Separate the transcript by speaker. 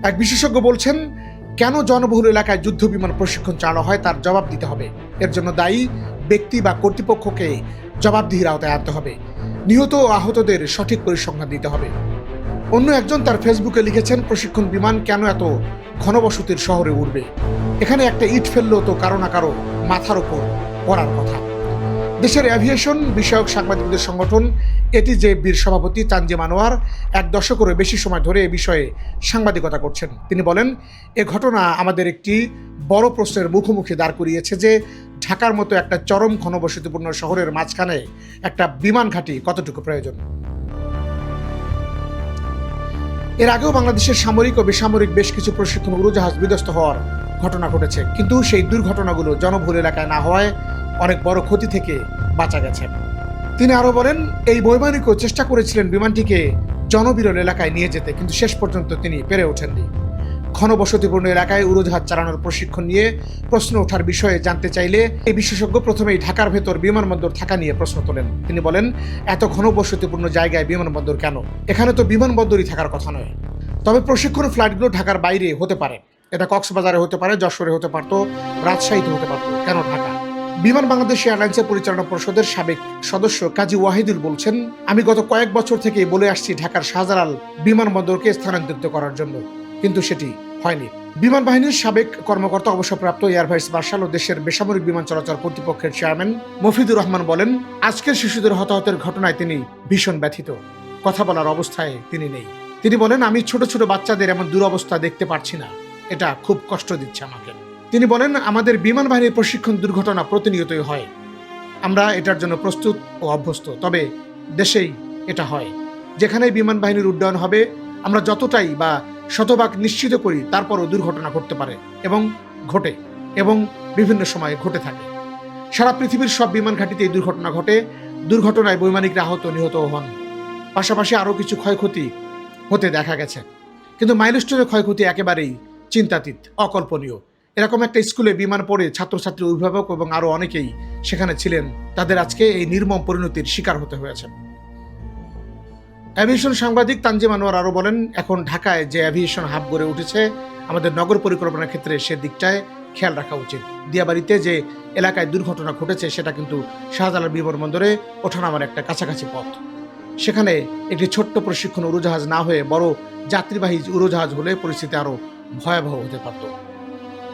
Speaker 1: এক বিশেষজ্ঞ বলছেন, কেন জনবহুল এলাকায় যুদ্ধ বিমান প্রশিক্ষণ চালানো হয় তার জবাব দিতে হবে। এর জন্য দায়ী ব্যক্তি বা কর্তৃপক্ষকে জবাবদিহির আওতায় আনতে হবে। নিহত ও আহতদের সঠিক পরিসংখ্যান দিতে হবে। অন্য একজন তার ফেসবুকে লিখেছেন, প্রশিক্ষণ বিমান কেন এত ঘনবসতির শহরে উড়বে? এখানে একটা ইট ফেললেও তো কারো না কারো মাথার উপর পড়ার কথা। দেশের অ্যাভিয়েশন বিষয়ক সাংবাদিকদের সংগঠন এটিজেবির সভাপতি তানজিম আনোয়ার 1 দশকেরও বেশি সময় ধরে এ বিষয়ে সাংবাদিকতা করছেন। তিনি বলেন, এ ঘটনা আমাদের একটি বড় প্রশ্নের মুখোমুখি দাঁড় করিয়েছে যে ঢাকার মতো একটা চরম ঘনবসতিপূর্ণ শহরের মাঝখানে একটা বিমান ঘাঁটি কতটুকু প্রয়োজন। এর আগেও বাংলাদেশের সামরিক ও বেসামরিক বেশ কিছু প্রশিক্ষণ উড়োজাহাজ বিধ্বস্ত হওয়ার ঘটনা ঘটেছে, কিন্তু সেই দুর্ঘটনাগুলো জনবহুল এলাকায় না হওয়ায় অনেক বড় ক্ষতি থেকে বাঁচা গেছে। তিনি আরো বলেন, এই বৈমানিকও চেষ্টা করেছিলেন বিমানটিকে জনবিরল এলাকায় নিয়ে যেতে, কিন্তু শেষ পর্যন্ত তিনি পেরে ওঠেননি। ঘনবসতিপূর্ণ এলাকায় উড়োজাহাজ চালানোর প্রশিক্ষণ নিয়ে প্রশ্ন ওঠার বিষয়ে জানতে চাইলে এই বিশেষজ্ঞ প্রথমেই ঢাকার ভেতর বিমানবন্দর থাকা নিয়ে প্রশ্ন তোলেন। তিনি বলেন, এত ঘনবসতিপূর্ণ জায়গায় বিমানবন্দর কেন? এখানে তো বিমানবন্দরই থাকার কথা নয়। তবে প্রশিক্ষণ ফ্লাইটগুলো ঢাকার বাইরে হতে পারে। এটা কক্সবাজারে হতে পারে, যশোরে হতে পারতো, রাজশাহীতে হতে পারতো, কেন ঢাকা? বিমান বাংলাদেশ এয়ারলাইন্সের পরিচালনা পরিষদের সাবেক সদস্য কাজী ওয়াহিদুল বলছেন, আমি গত কয়েক বছর থেকে বলে আসছি ঢাকার শাহজালাল বিমানবন্দরকে স্থানান্তরিত করার জন্য, কিন্তু সেটি হয়নি। বিমান বাহিনীর সাবেক কর্মকর্তা, অবসরপ্রাপ্ত এয়ার ভাইস মার্শাল ও দেশের বেসামরিক বিমান চলাচল কর্তৃপক্ষের চেয়ারম্যান মফিদুর রহমান বলেন, আজকের শিশুদের হতাহতের ঘটনায় তিনি ভীষণ ব্যথিত। কথা বলার অবস্থায় তিনি নেই। তিনি বলেন, আমি ছোট ছোট বাচ্চাদের এমন দুরবস্থা দেখতে পারছি না, এটা খুব কষ্ট দিচ্ছে আমাকে। তিনি বলেন, আমাদের বিমান বাহিনীর প্রশিক্ষণ দুর্ঘটনা প্রতিনিয়তই হয়। আমরা এটার জন্য প্রস্তুত ও অভ্যস্ত, তবে দেশেই এটা হয়। যেখানেই বিমান বাহিনীর উড্ডয়ন হবে, আমরা যতটাই বা শতভাগ নিশ্চিত করি, তারপরও দুর্ঘটনা ঘটতে পারে এবং ঘটে, এবং বিভিন্ন সময়ে ঘটে থাকে। সারা পৃথিবীর সব বিমান ঘাঁটিতে এই দুর্ঘটনা ঘটে। দুর্ঘটনায় বৈমানিকরা আহত, নিহত হন। পাশাপাশি আরও কিছু ক্ষয়ক্ষতি হতে দেখা গেছে, কিন্তু মাইলস্টোনের ক্ষয়ক্ষতি একেবারেই চিন্তাতীত, অকল্পনীয়। এরকম একটা স্কুলে বিমান পড়ে ছাত্রছাত্রী, অভিভাবক এবং আরো অনেকেই সেখানে ছিলেন, তাদের আজকে এই নির্মম পরিণতির শিকার হতে হয়েছে। অ্যাভিয়েশন সাংবাদিক তানজিম আনোয়ার আরো বলেন, এখন ঢাকায় যে অ্যাভিয়েশন হাব গড়ে উঠেছে, আমাদের নগর পরিকল্পনার ক্ষেত্রে সে দিকটায় খেয়াল রাখা উচিত। দিয়াবাড়িতে যে এলাকায় দুর্ঘটনা ঘটেছে সেটা কিন্তু শাহজালাল বিমানবন্দরে ওঠানামার একটা কাছাকাছি পথ। সেখানে একটি ছোট্ট প্রশিক্ষণ উড়োজাহাজ না হয়ে বড় যাত্রীবাহী উড়োজাহাজ হলে পরিস্থিতি আরো ভয়াবহ হতে পারত।